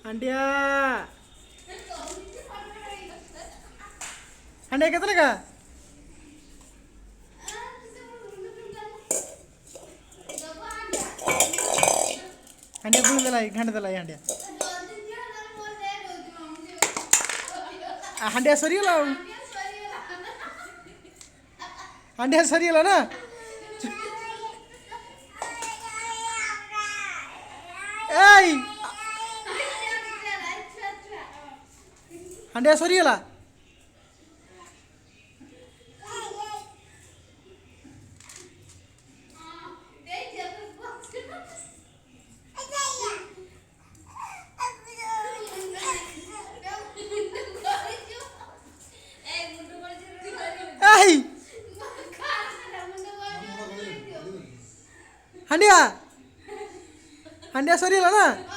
हांड्या हांड्या घेतलं का हांड्या बोलून दिला घंटा दिला हांड्या हांड्या सरीला हांड्या सरीला ना ए हांड्या सरीला हांड्या हांड्या सरीला ना